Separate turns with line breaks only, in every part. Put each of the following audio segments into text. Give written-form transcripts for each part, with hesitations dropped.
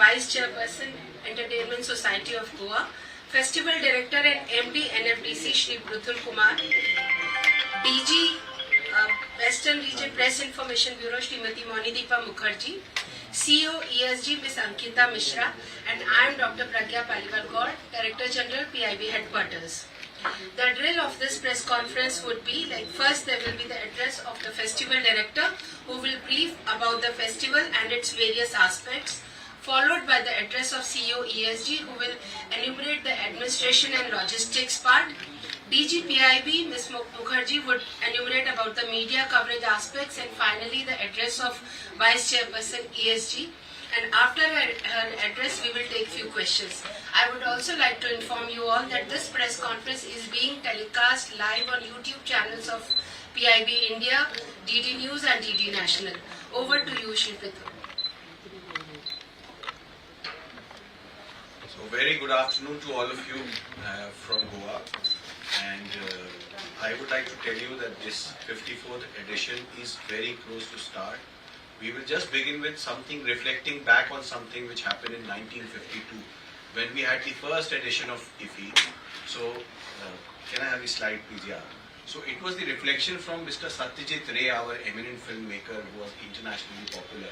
Vice Chairperson, Entertainment Society of Goa, Festival Director and MD NFDC Shri Bruthul Kumar, DG Western Region Press Information Bureau Srimati Monideepa Mukherjee, CEO ESG Ms. Ankita Mishra, and I am Dr. Pragya Paliwal, Director General PIB Headquarters. The drill of this press conference would be like, first there will be the address of the festival director who will brief about the festival and its various aspects, followed by the address of CEO ESG who will enumerate the administration and logistics part. DG PIB Ms. Mukherjee would enumerate about the media coverage aspects, and finally the address of Vice Chairperson ESG. And after her address, we will take few questions. I would also like to inform you all that this press conference is being telecast live on YouTube channels of PIB India, DD News and DD National. Over to you, Shri Prithu.
So very good afternoon to all of you from Goa. And I would like to tell you that this 54th edition is very close to start. We will just begin with something reflecting back on something which happened in 1952 when we had the first edition of IFFI. So, can I have the slide please? Yeah. So it was the reflection from Mr. Satyajit Ray, our eminent filmmaker who was internationally popular.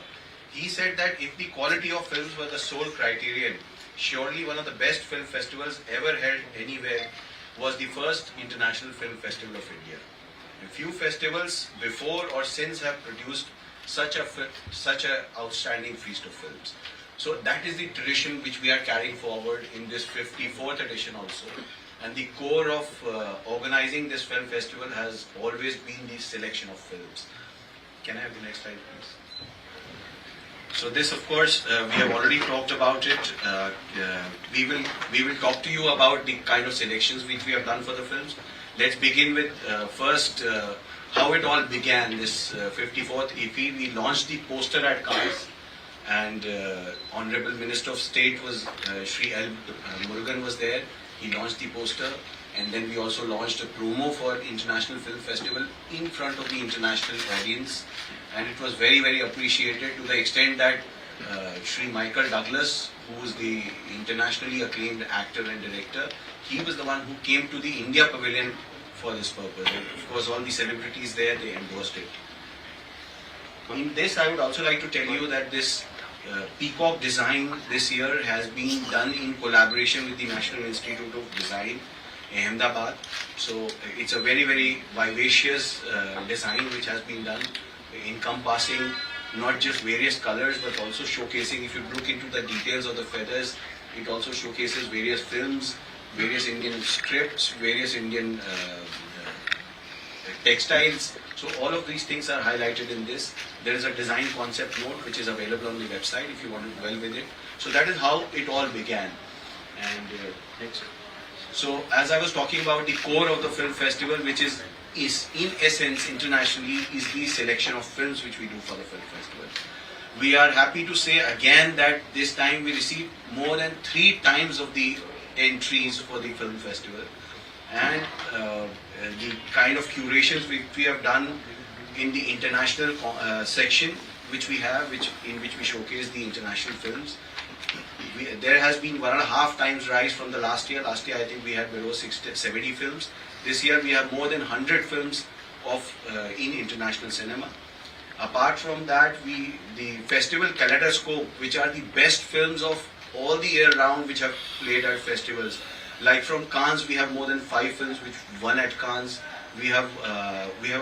He said that if the quality of films were the sole criterion, surely one of the best film festivals ever held anywhere was the first International Film Festival of India. A few festivals before or since have produced such a outstanding feast of films. So that is the tradition which we are carrying forward in this 54th edition also. And the core of organizing this film festival has always been the selection of films. Can I have the next slide please? So this, of course, we have already talked about it. We will talk to you about the kind of selections which we have done for the films. Let's begin with first how it all began. This 54th IFFI, we launched the poster at Cannes, and Honorable Minister of State was Shri L. Murugan was there. He launched the poster, and then we also launched a promo for International Film Festival in front of the international audience. And it was very, very appreciated to the extent that Shri Michael Douglas, who is the internationally acclaimed actor and director, he was the one who came to the India Pavilion for this purpose. And of course, all the celebrities there, they endorsed it. In this, I would also like to tell you that this peacock design this year has been done in collaboration with the National Institute of Design, Ahmedabad. So it's a very, very vivacious design which has been done, encompassing not just various colors but also showcasing, if you look into the details of the feathers, it also showcases various films, various Indian scripts, various Indian textiles. So all of these things are highlighted in this. There is a design concept note which is available on the website if you want to dwell with it. So that is how it all began. And next. So as I was talking about, the core of the film festival, which is in essence internationally, is the selection of films which we do for the film festival. We are happy to say again that this time we received more than 3 times of the entries for the film festival, and the kind of curations we have done in the international section which we have, in which we showcase the international films. There has been 1.5 times rise from the last year. Last year I think we had below 70 films. This year we have more than 100 films in international cinema. Apart from that, the festival kaleidoscope, which are the best films of all the year round which have played at festivals. Like from Cannes, we have more than 5 films which won at Cannes. We have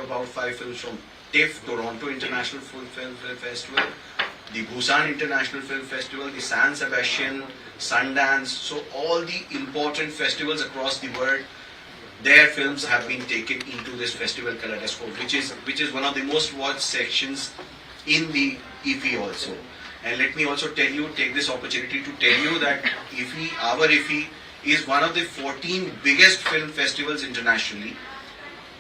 about 5 films from TIFF, Toronto International Film Festival, the Busan International Film Festival, the San Sebastian, Sundance. So all the important festivals across the world, their films have been taken into this festival kaleidoscope, which is one of the most watched sections in the IFFI also. And let me also take this opportunity to tell you that our IFFI is one of the 14 biggest film festivals internationally,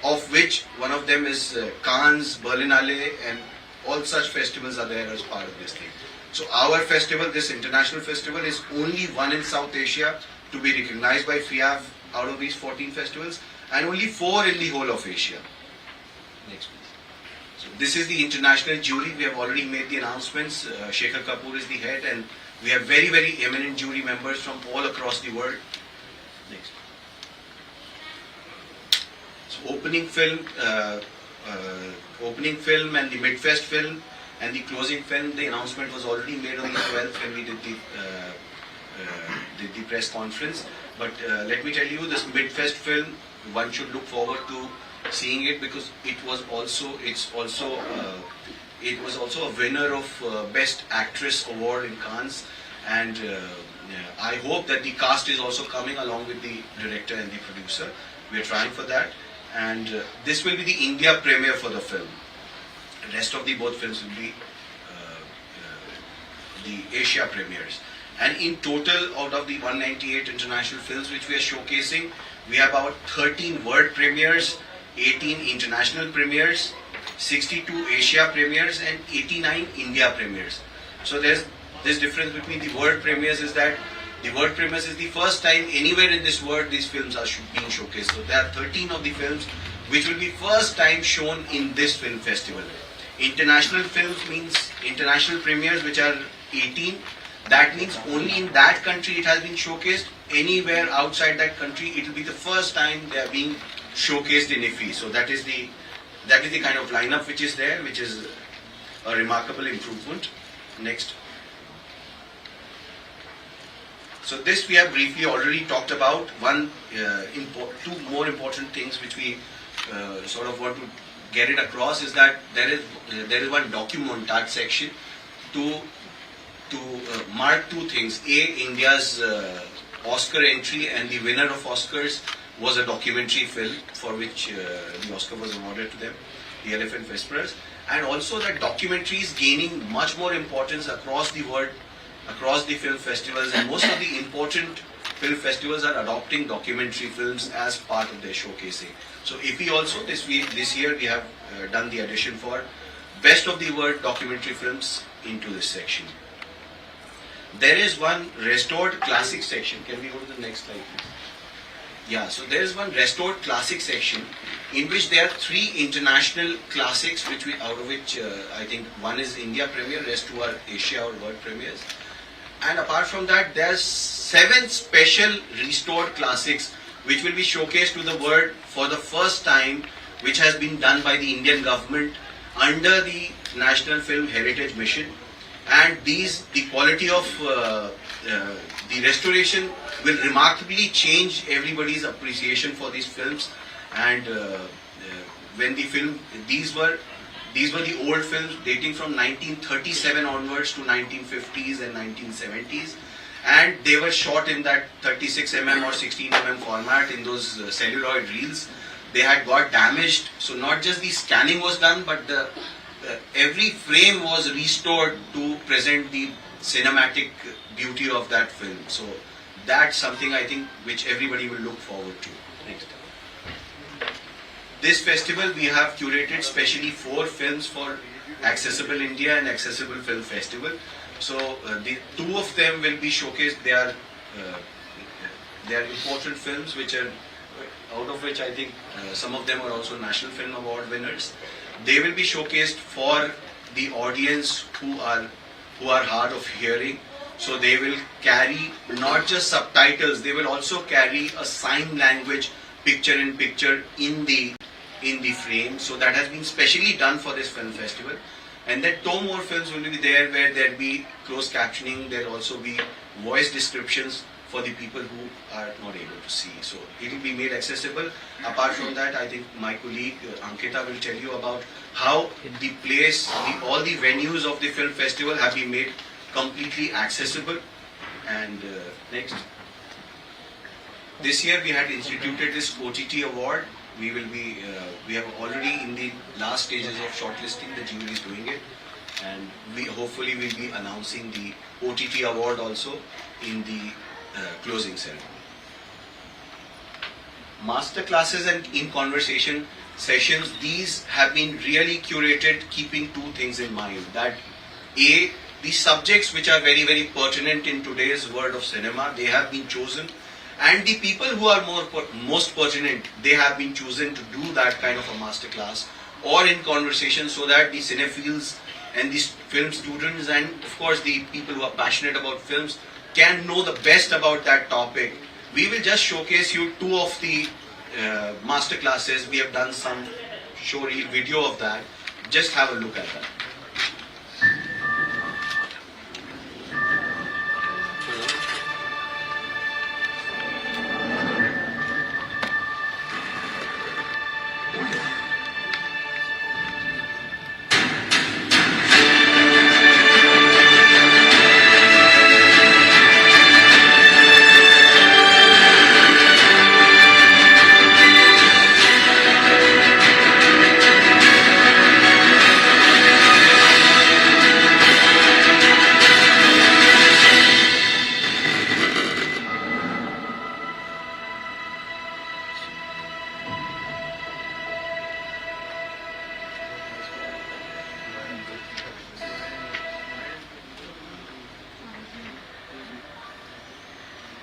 of which one of them is Cannes, Berlinale, and all such festivals are there as part of this thing. So our festival, this international festival, is only one in South Asia to be recognized by FIAF out of these 14 festivals, and only 4 in the whole of Asia. Next please. So this is the international jury. We have already made the announcents. Shekhar Kapoor is the head, and we have very, very eminent jury members from all across the world. Next. So opening film and the mid-fest film and the closing film, the announcement was already made on the 12th when we did the press conference. But let me tell you, this mid-fest film, one should look forward to seeing it, because it was also a winner of Best Actress Award in Cannes, and I hope that the cast is also coming along with the director and the producer. We are trying for that, and this will be the India premiere for the film. The rest of the both films will be the Asia premieres. And in total, out of the 198 international films which we are showcasing, we have about 13 world premieres, 18 international premieres, 62 Asia premieres, and 89 India premieres. So there's this difference between the world premieres is that the world premieres is the first time anywhere in this world these films are being showcased. So there are 13 of the films which will be first time shown in this film festival. International films means international premieres, which are 18. That means only in that country it has been showcased. Anywhere outside that country, it will be the first time they are being showcased in IFFI. So that is the kind of lineup which is there, which is a remarkable improvement. Next. So this we have briefly already talked about. Two more important things which we sort of want to get it across is that there is one Documentaries section to mark two things. India's Oscar entry, and the winner of Oscars was a documentary film for which the Oscar was awarded to them, the Elephant Whisperers. And also that documentary is gaining much more importance across the world, across the film festivals, and most of the important film festivals are adopting documentary films as part of their showcasing. So IFFI also this year we have done the addition for Best of the World documentary films into this section. There is one restored classic section. Can we go to the next slide, please? Yeah, so there is one restored classic section in which there are 3 international classics, out of which I think one is India premiere, rest 2 are Asia or world premieres. And apart from that, there are 7 special restored classics which will be showcased to the world for the first time, which has been done by the Indian government under the National Film Heritage Mission. And the quality of the restoration will remarkably change everybody's appreciation for these films. And when these were the old films dating from 1937 onwards to 1950s and 1970s, and they were shot in that 36mm or 16mm format in those celluloid reels. They had got damaged, so not just the scanning was done, but every frame was restored to present the cinematic beauty of that film. So that's something I think which everybody will look forward to. Next. This festival we have curated specially 4 films for Accessible India and Accessible Film Festival. So the 2 of them will be showcased. They are important films which are, out of which I think some of them are also National Film Award winners. They will be showcased for the audience who are hard of hearing. So they will carry not just subtitles, they will also carry a sign language picture-in-picture in the frame. So that has been specially done for this film festival. And then 2 more films will be there where there will be closed captioning, there will also be voice descriptions for the people who are not able to see. So it will be made accessible. Apart from that, I think my colleague Ankita will tell you about how the place, all the venues of the film festival have been made completely accessible. And next. This year we had instituted this OTT award. We have already in the last stages of shortlisting, the jury is doing it. And we hopefully will be announcing the OTT award also in the closing ceremony. Master classes and in conversation sessions, these have been really curated keeping 2 things in mind. That A, the subjects which are very, very pertinent in today's world of cinema, they have been chosen. And the people who are most pertinent, they have been chosen to do that kind of a master class or in conversation, so that the cinephiles and the film students and of course the people who are passionate about films can know the best about that topic. We will just showcase you two of the master classes. We have done some showreel video of that. Just have a look at that.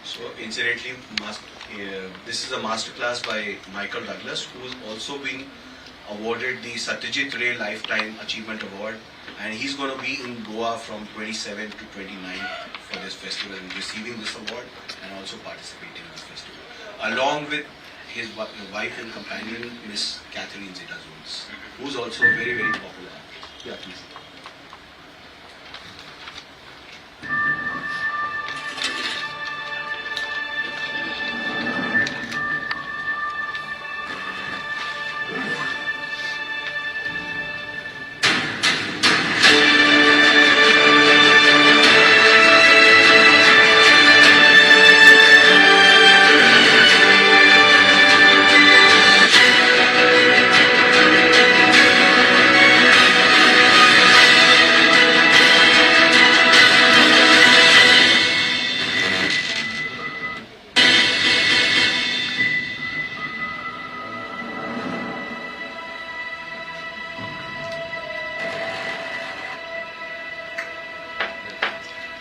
So incidentally, this is a masterclass by Michael Douglas, who is also being awarded the Satyajit Ray Lifetime Achievement Award, and he's going to be in Goa from 27 to 29 for this festival and receiving this award and also participating in this festival, along with his wife and companion, Miss Catherine Zeta-Jones, who's also very, very popular. Yeah, please.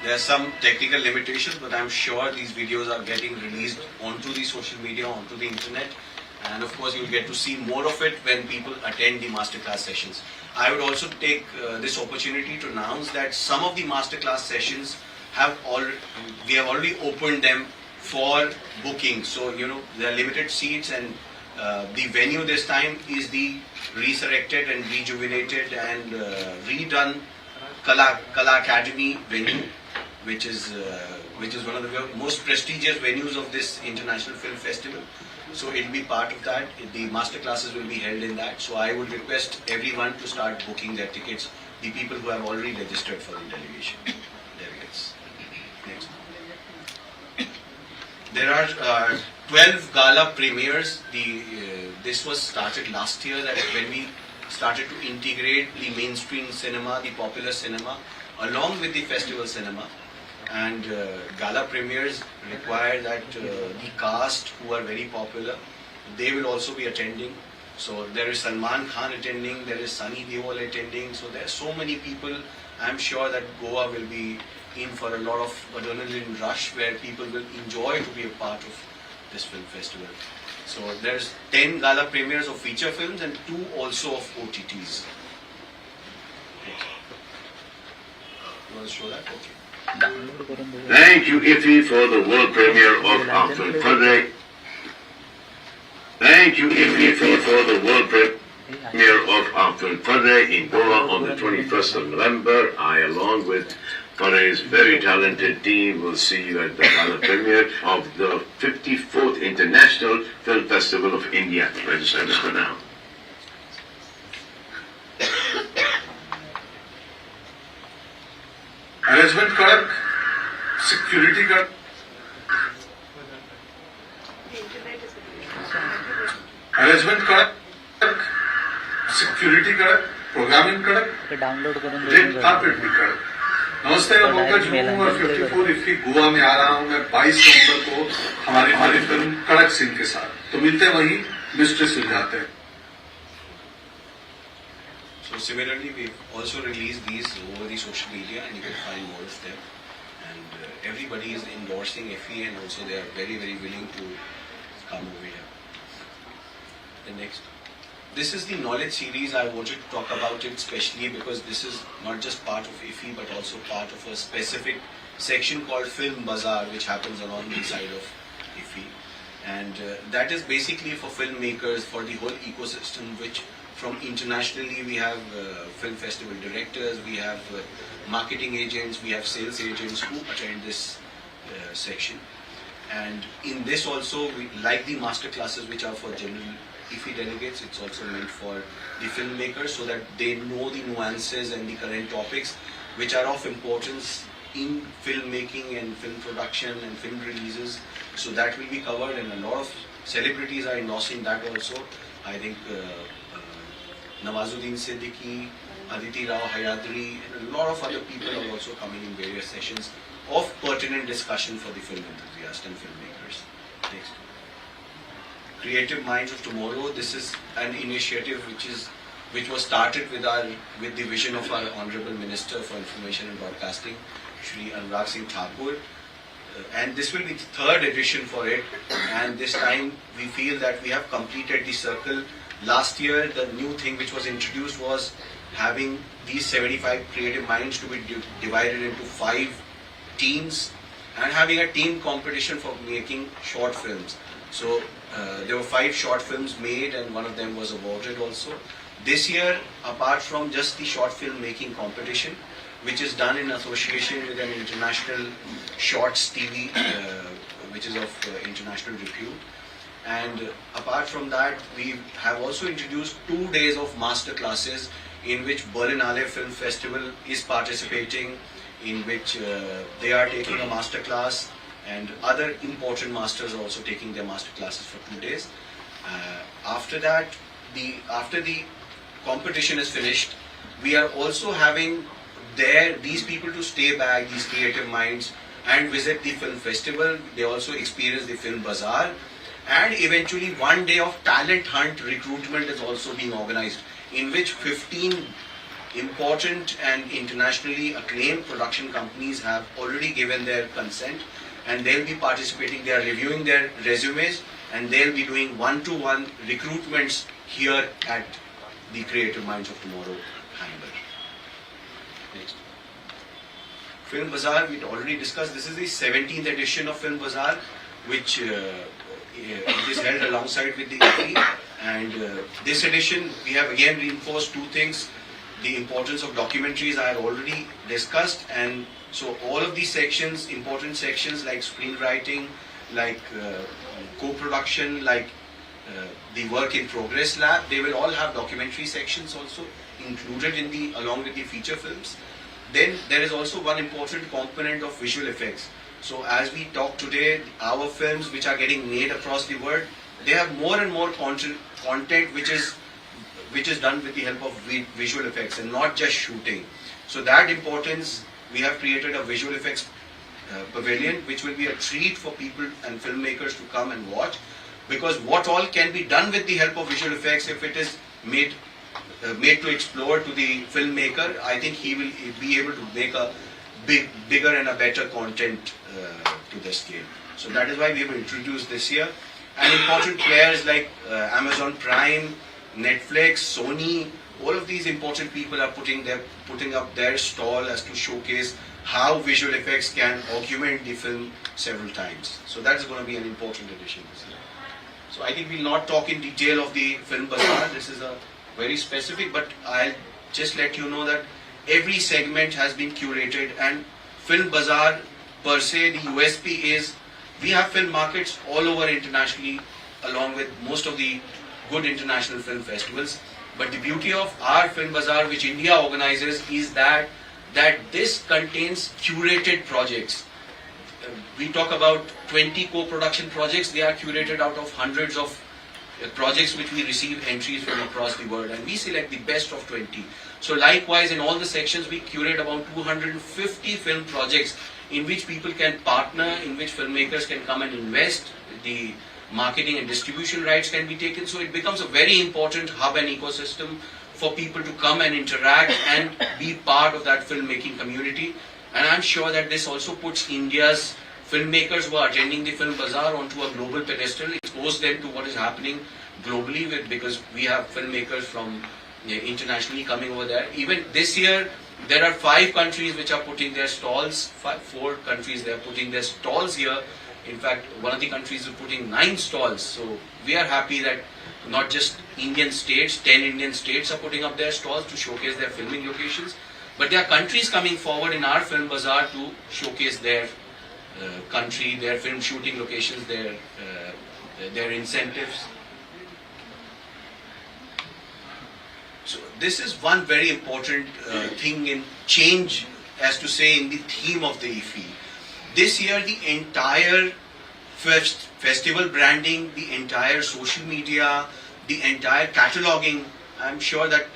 There are some technical limitations, but I'm sure these videos are getting released onto the social media, onto the internet, and of course you'll get to see more of it when people attend the masterclass sessions. I would also take this opportunity to announce that some of the masterclass sessions we have already opened them for booking. So there are limited seats, and the venue this time is the resurrected and rejuvenated and redone Kala Academy venue, which is one of the most prestigious venues of this International Film Festival. So it will be part of that. The master classes will be held in that. So I would request everyone to start booking their tickets, the people who have already registered for the delegates. Next. There are 12 gala premieres. This was started last year, that when we started to integrate the mainstream cinema, the popular cinema, along with the festival cinema. And gala premieres require that the cast who are very popular, they will also be attending. So there is Salman Khan attending, there is Sunny Deol attending. So there are so many people. I'm sure that Goa will be in for a lot of adrenaline rush, where people will enjoy to be a part of this film festival. So there's 10 gala premieres of feature films and 2 also of OTTs. You want to show that? Okay.
Thank you, IFFI, for the world premiere of our film project. Thank you, IFFI, for the world premiere of our film project in Goa on the 21st of November. I, along with Pare's very talented team, will see you at the gala premiere of the 54th International Film Festival of India. Register now.
Arrangement karak, security karak. Arrangement karak, security karak, programming karak, red carpet भी karak. नमस्ते, मैं पंकज हूँ और 54 IFFI Goa में आ रहा हूँ मैं 22 नवंबर को हमारी फिल्म कड़क सिंह के साथ. तो मिलते हैं वहीं, मिस्ट्री सुलझाते हैं.
So similarly, we've also released these over the social media, and you can find more of them. And everybody is endorsing IFFI, and also they are very, very willing to come over here. The next. this is the knowledge series. I wanted to talk about it especially because this is not just part of IFFI but also part of a specific section called Film Bazaar, which happens along the side of IFFI. And that is basically for filmmakers, for the whole ecosystem, which from internationally we have film festival directors, we have marketing agents, we have sales agents who attend this section. And in this also, we like the master classes which are for general IFFI delegates, it's also meant for the filmmakers so that they know the nuances and the current topics which are of importance in filmmaking and film production and film releases. So that will be covered, and a lot of celebrities are endorsing that also. I think Nawazuddin Siddiqui, Aditi Rao Hayadri, and a lot of other people are also coming in various sessions of pertinent discussion for the film enthusiasts and filmmakers. Next. Creative Minds of Tomorrow. This is an initiative which was started with the vision of our Honorable Minister for Information and Broadcasting, Shri Anurag Singh Thakur. And this will be the third edition for it. And this time we feel that we have completed the circle. Last year, the new thing which was introduced was having these 75 creative minds to be divided into 5 teams and having a team competition for making short films. So there were 5 short films made and one of them was awarded also. This year, apart from just the short film making competition, which is done in association with an international shorts TV, which is of international repute. And apart from that, we have also introduced 2 days of master classes in which Berlinale Film Festival is participating, in which they are taking a master class, and other important masters are also taking their master classes for 2 days. After that, after the competition is finished, we are also having these people to stay back, these creative minds, and visit the film festival. They also experience the film bazaar, and eventually 1 day of talent hunt recruitment is also being organized, in which 15 important and internationally acclaimed production companies have already given their consent, and they'll be participating. They are reviewing their resumes and they'll be doing one-to-one recruitments here at the Creative Minds of Tomorrow hangar. Next. Film Bazaar, we'd already discussed. This is the 17th edition of Film Bazaar, which it is held alongside with the IFFI. And this edition, we have again reinforced 2 things. The importance of documentaries I had already discussed, and so all of these sections, important sections like screenwriting, like co-production, like the work in progress lab, they will all have documentary sections also included in along with the feature films. Then there is also one important component of visual effects. So as we talk today, our films which are getting made across the world, they have more and more content which is done with the help of visual effects and not just shooting. So that importance, we have created a visual effects pavilion, which will be a treat for people and filmmakers to come and watch, because what all can be done with the help of visual effects if it is made to explore to the filmmaker, I think he will be able to make a bigger and a better content to the scale. So that is why we have introduced this year. And important players like Amazon Prime, Netflix, Sony, all of these important people are putting up their stall as to showcase how visual effects can augment the film several times. So that is going to be an important addition this year. So I think we'll not talk in detail of the Film Bazaar. This is a very specific, but I'll just let you know that every segment has been curated, and Film Bazaar per se, the USP is we have film markets all over internationally along with most of the good international film festivals. But the beauty of our Film Bazaar, which India organizes, is that this contains curated projects. We talk about 20 co-production projects. They are curated out of hundreds of projects which we receive entries from across the world, and we select the best of 20. So likewise, in all the sections, we curate about 250 film projects in which people can partner, in which filmmakers can come and invest. The marketing and distribution rights can be taken. So it becomes a very important hub and ecosystem for people to come and interact and be part of that filmmaking community. And I'm sure that this also puts India's filmmakers who are attending the Film Bazaar onto a global pedestal, expose them to what is happening globally because we have filmmakers from internationally coming over there. Even this year, there are 5 countries which are putting their stalls, 4 countries they are putting their stalls here. In fact, one of the countries is putting 9 stalls. So we are happy that not just Indian states, 10 Indian states are putting up their stalls to showcase their filming locations, but there are countries coming forward in our film bazaar to showcase their country, their film shooting locations, their incentives. So this is one very important thing in change, as to say, in the theme of the IFFI. This year, the entire festival branding, the entire social media, the entire cataloging, I'm sure that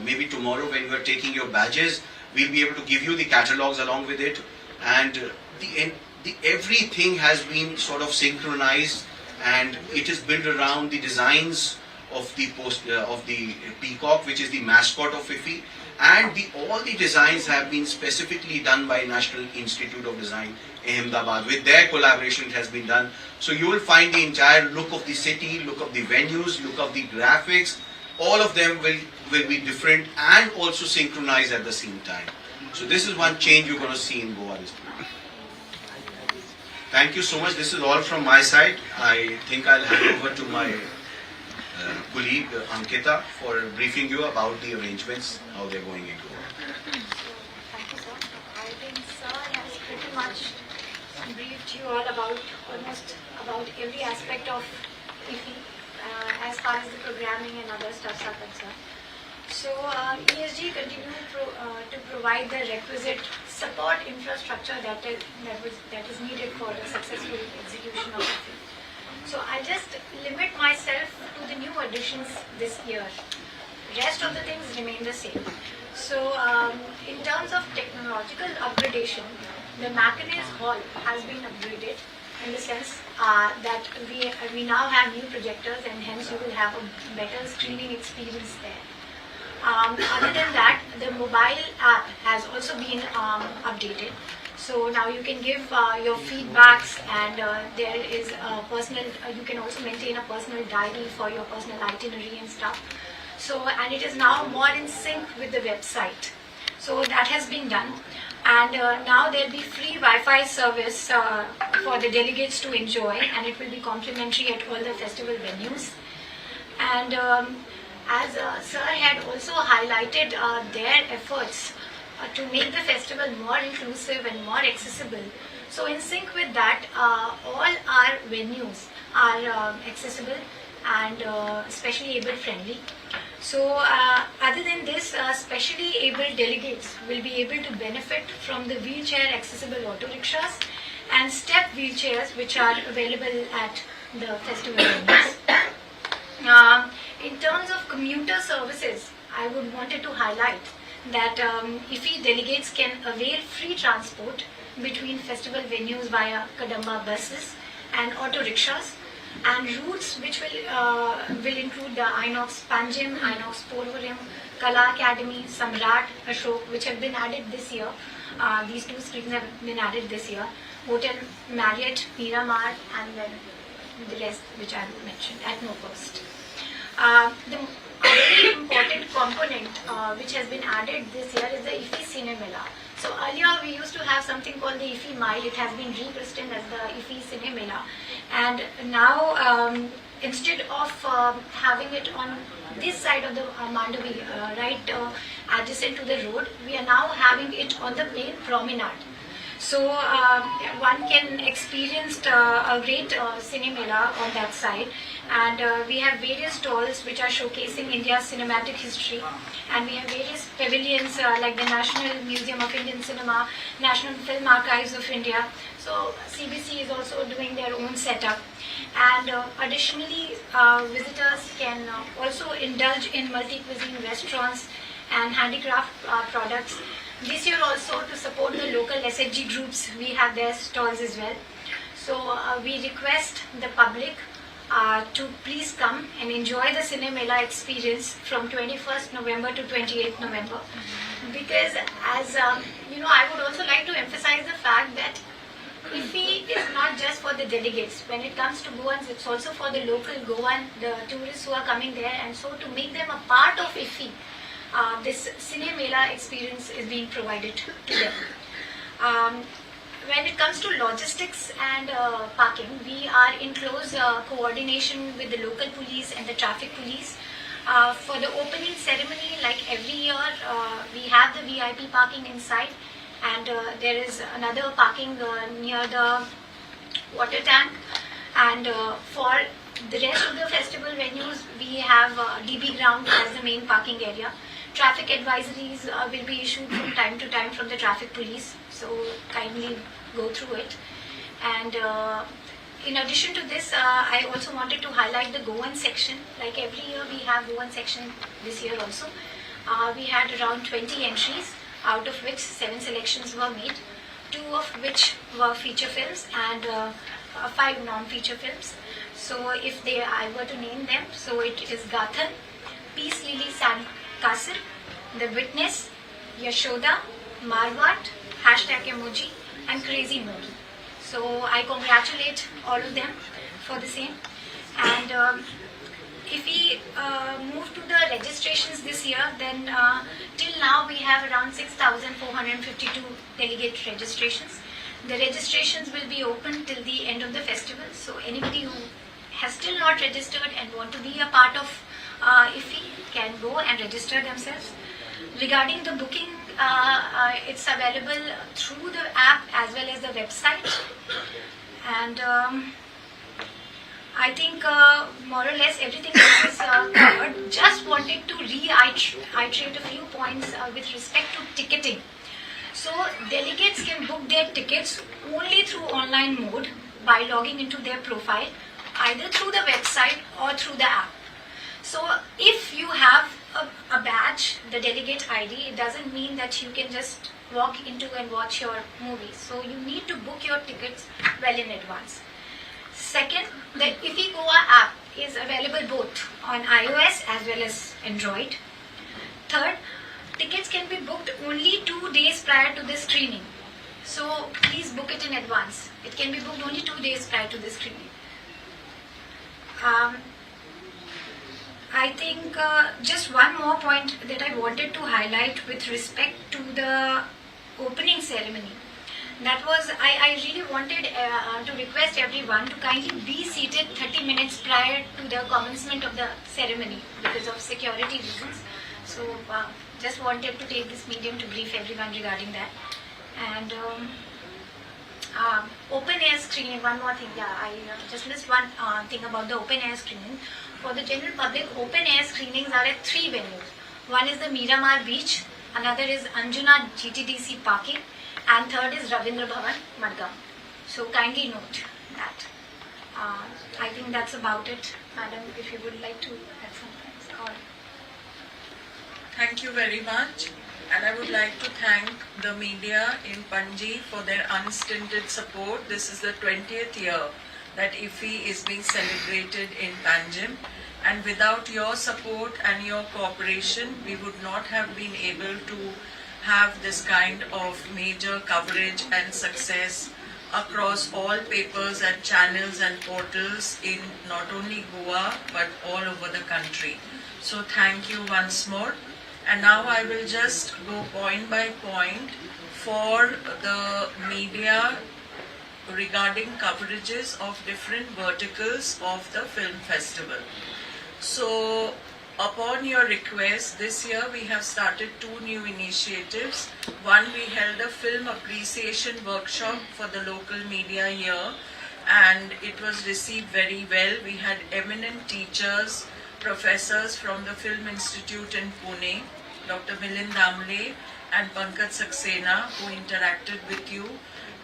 maybe tomorrow when you are taking your badges, we'll be able to give you the catalogs along with it. And everything has been sort of synchronized, and it is built around the designs of the peacock, which is the mascot of IFFI, and all the designs have been specifically done by National Institute of Design, Ahmedabad. With their collaboration it has been done. So you will find the entire look of the city, look of the venues, look of the graphics, all of them will be different and also synchronized at the same time. So this is one change you're going to see in Goa this time. Thank you so much. This is all from my side. I think I'll hand over to my colleague Ankita for briefing you about the arrangements, how they're going in Goa.
Thank you, sir. I think sir has pretty much briefed you all about every aspect of IFFI as far as the programming and other stuffs are concerned. So ESG continue to provide the requisite support infrastructure that is needed for the successful execution of IFFI. So I'll just limit myself to the new additions this year. Rest of the things remain the same. So in terms of technological upgradation, the Macanese Hall has been upgraded in the sense that we now have new projectors, and hence you will have a better screening experience there. Other than that, the mobile app has also been updated. So now you can give your feedbacks, and there is a personal, you can also maintain a personal diary for your personal itinerary and stuff. So, and it is now more in sync with the website. So that has been done. And now there will be free Wi-Fi service for the delegates to enjoy, and it will be complimentary at all the festival venues. And as Sir had also highlighted their efforts to make the festival more inclusive and more accessible. So in sync with that, all our venues are accessible and specially able friendly. So other than this, specially able delegates will be able to benefit from the wheelchair accessible auto rickshaws and step wheelchairs which are available at the festival venues. In terms of commuter services, I would wanted to highlight that IFFI delegates can avail free transport between festival venues via Kadamba buses and auto rickshaws, and routes which will include the Inox Panjim, Inox Porvorim, Kala Academy, Samrat, Ashok, which have been added this year. These 2 screens have been added this year. Hotel Marriott, Miramar, and then the rest which I mentioned at no cost. The very important component which has been added this year is the IFFI Cinemela. So earlier we used to have something called the IFFI Mile. It has been rechristened as the IFFI Cinemela. And now instead of having it on this side of the Mandavi, right adjacent to the road, we are now having it on the main promenade. So one can experience a great cinemela on that side, and we have various stalls which are showcasing India's cinematic history, and we have various pavilions like the National Museum of Indian Cinema, National Film Archives of India. So CBC is also doing their own setup, and additionally visitors can also indulge in multi-cuisine restaurants and handicraft products. This year also, to support the local SHG groups, we have their stalls as well. So we request the public to please come and enjoy the Cinemela experience from 21st November to 28th November. Because as you know, I would also like to emphasize the fact that IFFI is not just for the the delegates. When it comes to Goans, it's also for the local Goan, the tourists who are coming there, and so to make them a part of IFFI, this Cine Mela experience is being provided to them. When it comes to logistics and parking, we are in close coordination with the local police and the traffic police. For the opening ceremony, like every year, we have the VIP parking inside, and there is another parking near the water tank. And for the rest of the festival venues, we have DB ground as the main parking area. Traffic advisories will be issued from time to time from the traffic police, so kindly go through it. And in addition to this, I also wanted to highlight the Goan section. Like every year we have Goan section this year also. We had around 20 entries, out of which 7 selections were made, 2 of which were feature films and 5 non-feature films. So if I were to name them, so it is Gathan, Peace Lily Sandcastle, The Witness, Yashoda, Marwat, #emoji and Crazy Mood. So I congratulate all of them for the same. And if we move to the registrations this year, then till now we have around 6,452 delegate registrations. The registrations will be open till the end of the festival. So anybody who has still not registered and want to be a part of IFFI can go and register themselves. Regarding the booking, it's available through the app as well as the website. And I think more or less everything else is covered. Just wanted to reiterate a few points with respect to ticketing. So delegates can book their tickets only through online mode by logging into their profile, either through the website or through the app. So if you have a badge, the delegate ID, it doesn't mean that you can just walk into and watch your movie. So you need to book your tickets well in advance. Second, the IFFI Goa app is available both on iOS as well as Android. Third, tickets can be booked only 2 days prior to the screening. So please book it in advance. It can be booked only 2 days prior to the screening. I think just one more point that I wanted to highlight with respect to the opening ceremony. That was, I really wanted to request everyone to kindly be seated 30 minutes prior to the commencement of the ceremony because of security reasons. So just wanted to take this medium to brief everyone regarding that. And open air screening, one more thing, I just missed one thing about the open air screening. For the general public, open air screenings are at 3 venues. One is the Miramar Beach, another is Anjuna GTDC Parking, and third is Ravindra Bhavan, Madgaon. So kindly note that. I think that's about it. Madam, if you would like to add something.
Thank you very much. And I would like to thank the media in Panji for their unstinted support. This is the 20th year that IFFI is being celebrated in Panjim. And without your support and your cooperation, we would not have been able to have this kind of major coverage and success across all papers and channels and portals in not only Goa but all over the country. So thank you once more. And now I will just go point by point for the media regarding coverages of different verticals of the film festival. So upon your request, this year we have started 2 new initiatives. One, we held a film appreciation workshop for the local media here, and it was received very well. We had eminent teachers, professors from the Film Institute in Pune, Dr. Milind Damle and Pankaj Saxena, who interacted with you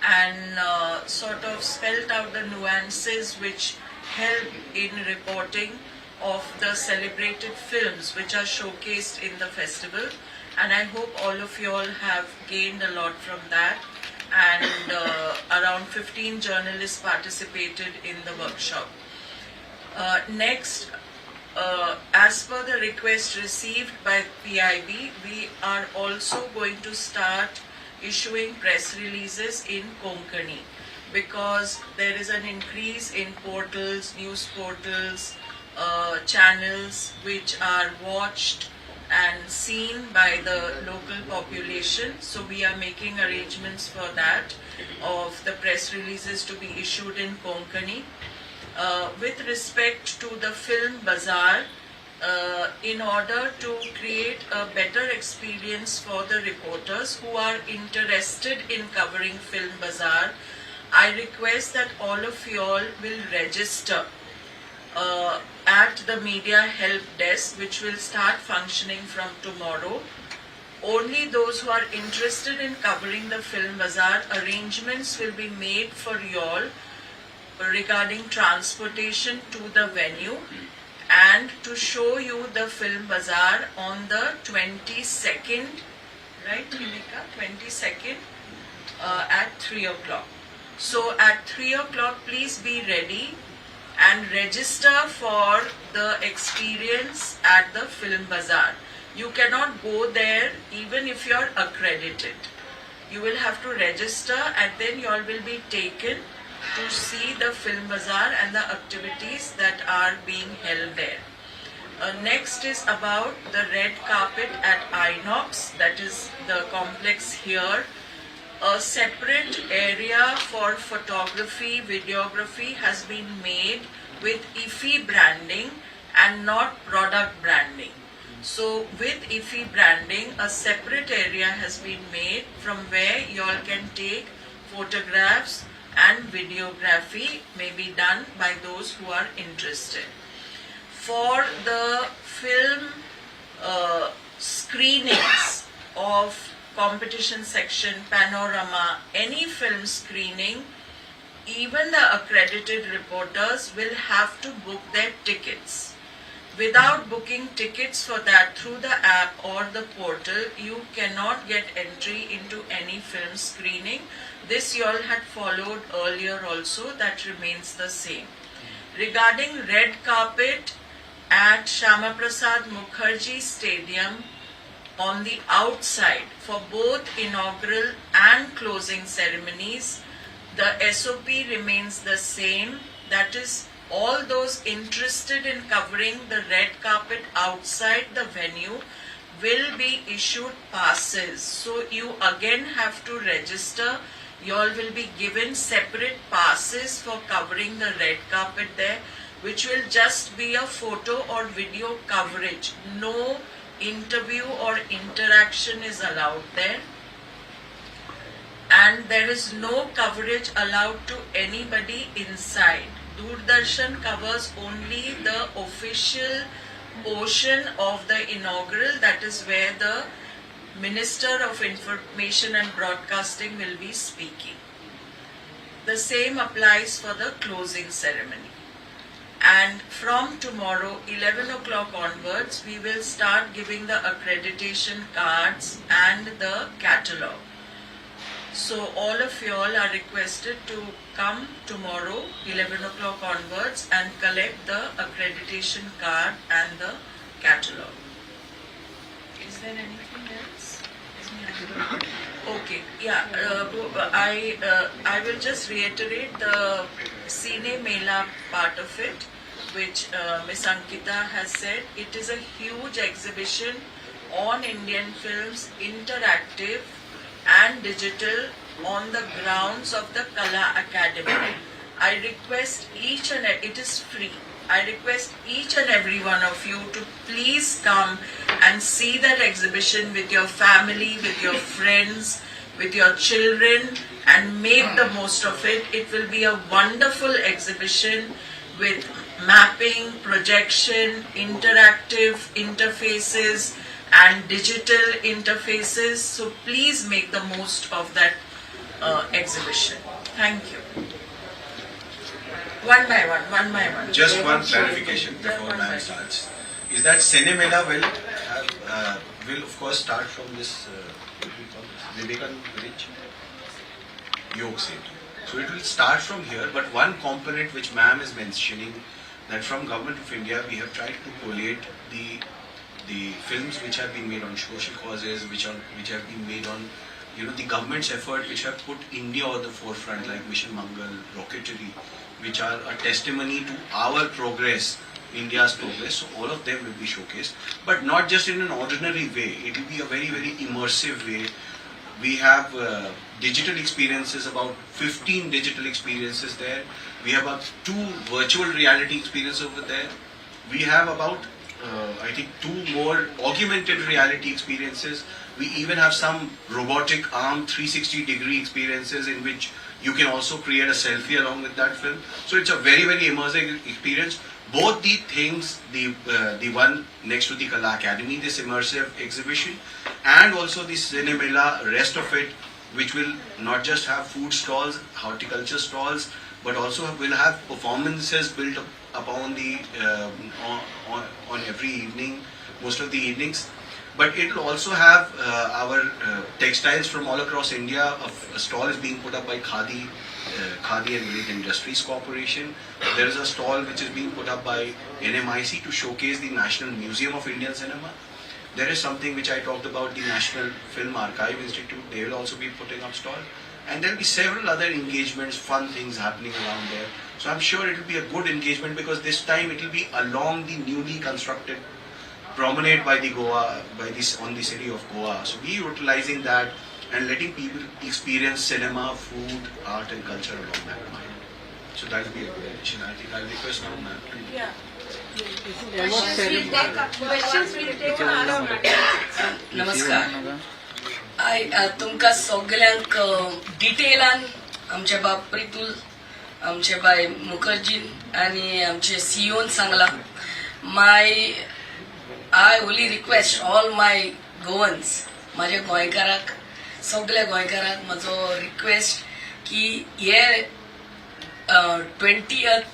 and sort of spelled out the nuances which help in reporting of the celebrated films which are showcased in the festival. And I hope all of you all have gained a lot from that. And around 15 journalists participated in the workshop. Next, as per the request received by PIB, we are also going to start issuing press releases in Konkani. because there is an increase in portals, news portals, channels which are watched and seen by the local population. So we are making arrangements for that, of the press releases to be issued in Konkani. With respect to the film bazaar, in order to create a better experience for the reporters who are interested in covering film bazaar, I request that all of you all will register at the media help desk, which will start functioning from tomorrow. Only those who are interested in covering the film bazaar, arrangements will be made for you all regarding transportation to the venue and to show you the film bazaar on the 22nd, right, Himika? 22nd at 3 o'clock. So at 3 o'clock, please be ready and register for the experience at the film bazaar. You cannot go there even if you are accredited. You will have to register and then you all will be taken to see the film bazaar and the activities that are being held there. Next is about the red carpet at INOX, that is the complex here. A separate area for photography, videography has been made with IFFI branding and not product branding. So with IFFI branding, a separate area has been made from where you all can take photographs and videography may be done by those who are interested. For the film screenings of competition section, panorama, any film screening, even the accredited reporters will have to book their tickets. Without booking tickets for that through the app or the portal, you cannot get entry into any film screening. This you all had followed earlier also, that remains the same. Regarding red carpet at Shyama Prasad Mukherjee Stadium, on the outside for both inaugural and closing ceremonies, the SOP remains the same. That is, all those interested in covering the red carpet outside the venue will be issued passes. So you again have to register. You all will be given separate passes for covering the red carpet there, which will just be a photo or video coverage. No interview or interaction is allowed there, and there is no coverage allowed to anybody inside. Doordarshan covers only the official portion of the inaugural, that is where the Minister of Information and Broadcasting will be speaking. The same applies for the closing ceremony. And from tomorrow, 11 o'clock onwards, we will start giving the accreditation cards and the catalogue. So all of you all are requested to come tomorrow, 11 o'clock onwards, and collect the accreditation card and the catalogue. Is there anything else? Okay, yeah, I will just reiterate the Cine Mela part of it, which Ms. Ankita has said. It is a huge exhibition on Indian films, interactive and digital, on the grounds of the Kala Academy. I request each and it is free. I request each and every one of you to please come and see that exhibition with your family, with your friends, with your children, and make the most of it. It will be a wonderful exhibition with mapping, projection, interactive interfaces and digital interfaces. So please make the most of that exhibition. Thank you. One by one.
Just one clarification before ma'am starts. Is that Cine Mela will of course start from this Vivekanand Bridge, Yog Setu. So it will start from here, but one component which ma'am is mentioning, that from Government of India we have tried to collate the films which have been made on social causes, which have been made on the government's effort which have put India on the forefront, like Mission Mangal, rocketry, which are a testimony to our progress, India's progress. So all of them will be showcased, but not just in an ordinary way. It will be a very, very immersive way. We have digital experiences, about 15 digital experiences there. We have about 2 virtual reality experiences over there. We have about, I think, 2 more augmented reality experiences. We even have some robotic arm 360-degree experiences in which you can also create a selfie along with that film. So it's a very, very immersive experience. Both the things, the one next to the Kala Academy, this immersive exhibition, and also the Cinemela, rest of it, which will not just have food stalls, horticulture stalls, but also will have performances built upon the on every evening, most of the evenings. But it will also have our textiles from all across India. A stall is being put up by Khadi and Village Industries Corporation. There is a stall which is being put up by NMIC to showcase the National Museum of Indian Cinema. There is something which I talked about, the National Film Archive Institute. They will also be putting up stall. And there will be several other engagements, fun things happening around there. So I'm sure it will be a good engagement, because this time it will be along the newly constructed promenade by the Goa, on the city of Goa. So we utilizing that and letting people experience cinema, food, art and culture along that line. So that will be a good addition. I think I'll request now, ma'am.
Yeah.
नमस्कार. तुमकां सगल्यांक डिटेलान आमच्या बापरीतूल, आमचे bye मुखर्जीन आनी आमचे सीईओन Sangla. I only request all my Goans, माझ्या गोंयकाराक, सगळ्या गोंयकाराक म्हजो रिक्वेस्ट की हे 20th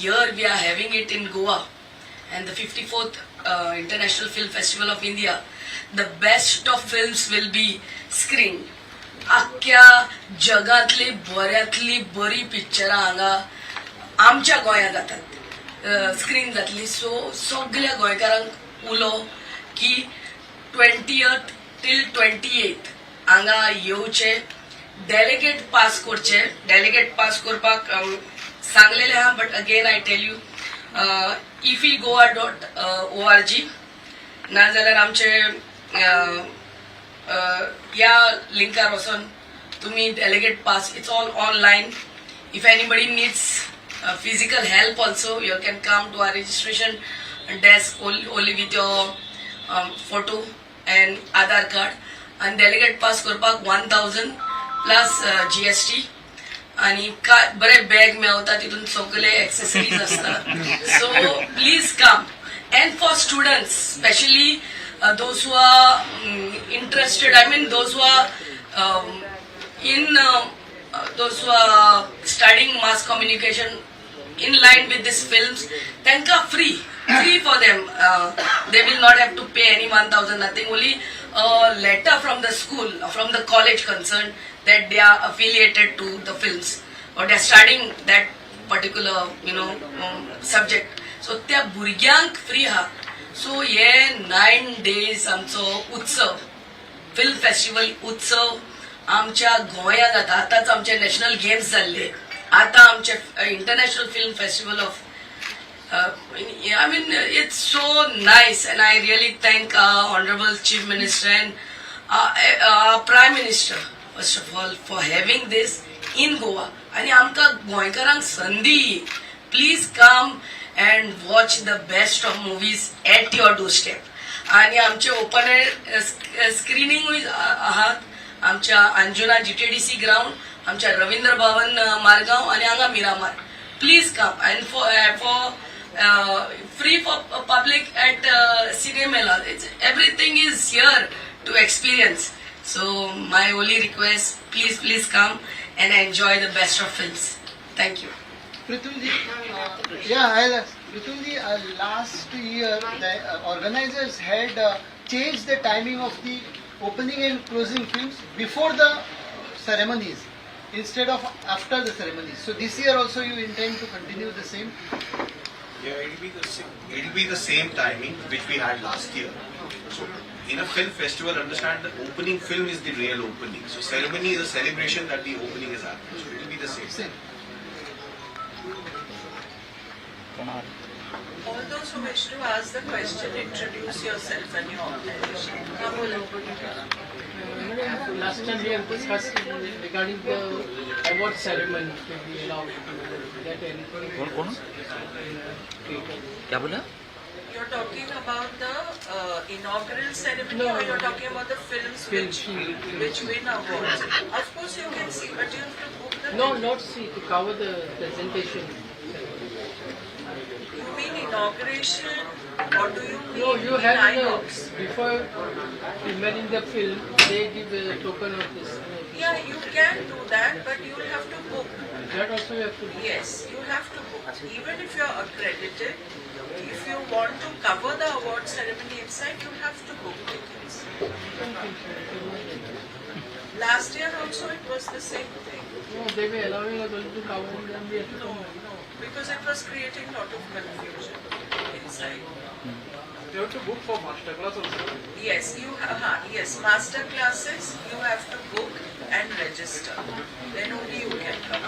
year we are having it in Goa and the 54th International Film Festival of India, the best of films will be screened. आख्या जगातली बऱ्यातली बरी पिक्चरां हांगा आमच्या गोंयांत जातात, स्क्रीन जातली. सो सगळ्या गोंयकारांक उलो की 20th till 28th हांगा येवचे, डेलिगेट पास करचे. डेलिगेट पास करपाक सांगलेले आहा, but again I tell you iffigoa.org नाजाल्यार आमचे या लिंकार वचून तुम्ही delegate pass, it's all online. If anybody needs physical help also, you can come to our registration desk only with your photo and Aadhaar card. And delegate pass करपाक 1000 plus GST. आणि बरे bag मेळता, तितून सगळे accessories असतात. So please come. And for students, especially those who are interested, I mean those who are those who are studying mass communication in line with these films, tanka free for them. They will not have to pay any 1000, nothing, only a letter from the school, from the college concerned, that they are affiliated to the films or they are studying that particular subject. So त्या भुरग्यांक free ha. So हे 9 days आमचो उत्सव, film festival उत्सव आमच्या गोंयांत जाता. आतांच आमचे नॅशनल गेम्स जाल्ले, आता आमचे international film festival of I mean it's so nice, and I really thank our Honorable Chief Minister and our Prime Minister first of all for having this in Goa. आणि आमकां गोंयकारांक संदी, please come and watch the best of movies at your doorstep. आणि आमचे open air screening आहात आमच्या Anjuna GTDC ground, आमच्या रवींद्र भवन मारगांव आणि हांगा Miramar. Please come and for free for public at Cinemela. Everything is here to experience. So my only request, please come and enjoy the best of films. Thank you.
Pritulji, Pritulji, last year the organizers had changed the timing of the opening and closing films before the ceremonies instead of after the ceremonies. So this year also you intend to continue the same?
Yeah, it will be the same timing which we had last year. So in a film festival, understand the opening film is the real opening. So ceremony is a celebration that the opening is happening. So it will be the same.
All those who wish to ask the question, introduce yourself and your organization.
Last time we have discussed regarding the award ceremony to be allowed to get anything.
क्या बोला?
You're talking about the inaugural ceremony,
No.
or you're talking about the films which win awards? Of course you can see, but you have to book the.
No, not see, to cover the presentation.
You mean inauguration, or do you mean
No, you have
Inox?
before premiering the film, they give a token of this.
Yeah, you can do that, but you will have to book.
That also you have to do.
Yes, you have to book. Even if you are accredited, if you want to cover the award ceremony inside, you have to book tickets. Last year also it was the same thing.
No, they were allowing us only to cover and then we have to
No,
come.
no, because it was creating a lot of confusion inside.
You have to book for master class also.
Yes, yes, master classes you have to book and register. Then only you can come.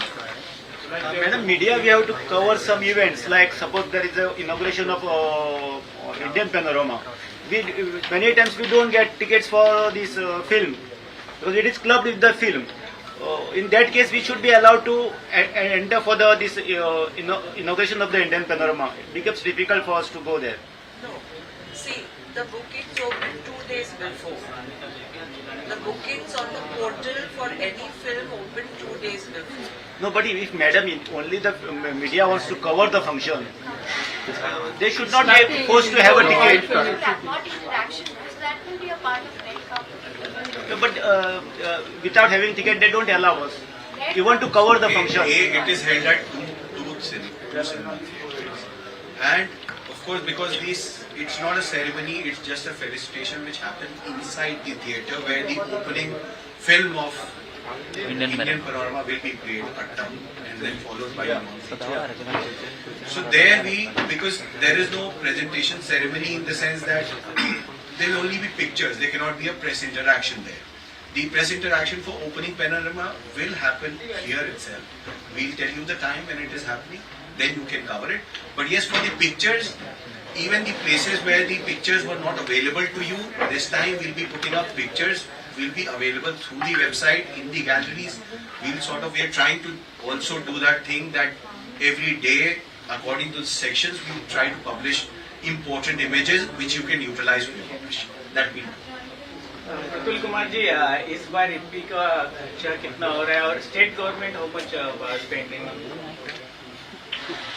Madam, media, we have to cover some events, like suppose there is a inauguration of Indian Panorama. Many times we don't get tickets for this film because it is clubbed with the film. In that case, we should be allowed to enter for this inauguration of the Indian Panorama. It becomes difficult for us to go there.
No, see, the bookings open 2 days before. The bookings on the portal for any film open 2 days before.
No, but if madam, only the media wants to cover the function, they should not be forced to have a ticket.
Not interaction, so that will be a part of makeup.
But without having ticket, they don't allow us. We want to cover the function.
It is held at two cinema theaters. And of course, because it's not a ceremony, it's just a felicitation which happens inside the theater where the opening film of Indian Panorama will be played and then followed by the non-feature. So there because there is no presentation ceremony in the sense that there will only be pictures, there cannot be a press interaction there. The press interaction for opening Panorama will happen here itself. We'll tell you the time when it is happening, then you can cover it. But yes, for the pictures, even the places where the pictures were not available to you, this time we'll be putting up pictures, will be available through the website, in the galleries. We are trying to also do that thing that every day, according to the sections, we try to publish important images which you can utilize for your publishing. That we do.
Atul Kumar ji, इस बार IFFI का खर्चा कितना हो रहा है और state government how much spending?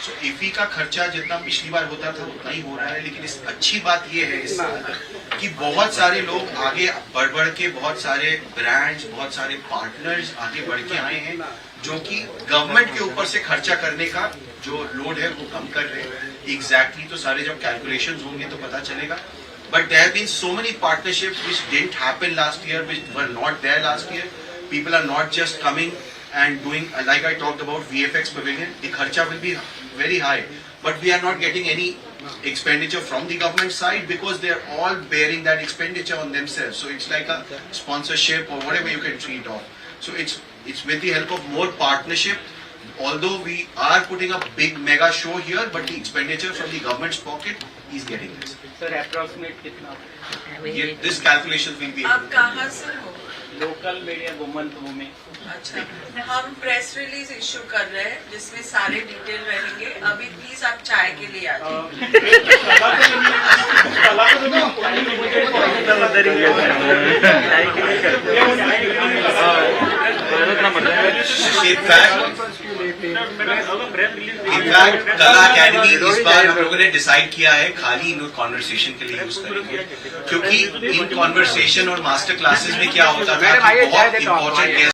So IFFI का खर्चा जितना पिछली बार होता था उतना ही हो रहा है, लेकिन इस अच्छी बात ये है इस साल कि बहुत सारे लोग आगे बढ़ के, बहुत सारे ब्रांड्स, बहुत सारे पार्टनर्स आगे बढ़ के आए हैं जो कि गवर्नमेंट के ऊपर से खर्चा करने का जो लोड है वो कम कर रहे हैं. एग्जैक्टली तो सारे जब कैलकुलेशंस होंगे तो पता चलेगा. But there have been so many partnerships which didn't happen last year, which were not there last year. People are not just coming and doing, like I talked about VFX Pavilion, the kharcha will be very high. But we are not getting any expenditure from the government side because they are all bearing that expenditure on themselves. So it's like a sponsorship or whatever you can treat of. So it's with the help of more partnership. Although we are putting a big mega show here, but the expenditure from the government's pocket is getting this.
Sir, approximate कितना?
This calculation will be.
आप कहाँ से हो?
Local media गोमन में.
अच्छा, हम press release issue कर रहे हैं जिसमें सारे डिटेल रहेंगे. अभी प्लीज आप चाय के लिए आ जाइए.
इनफैक्ट कला अकेडमी इस बार हम लोगों ने डिसाइड किया है खाली इन कॉन्वर्सेशन के लिए यूज करेंगे, क्योंकि इन कॉन्वर्सेशन और मास्टर क्लासेस में क्या होता था कि बहुत इंपॉर्टेंट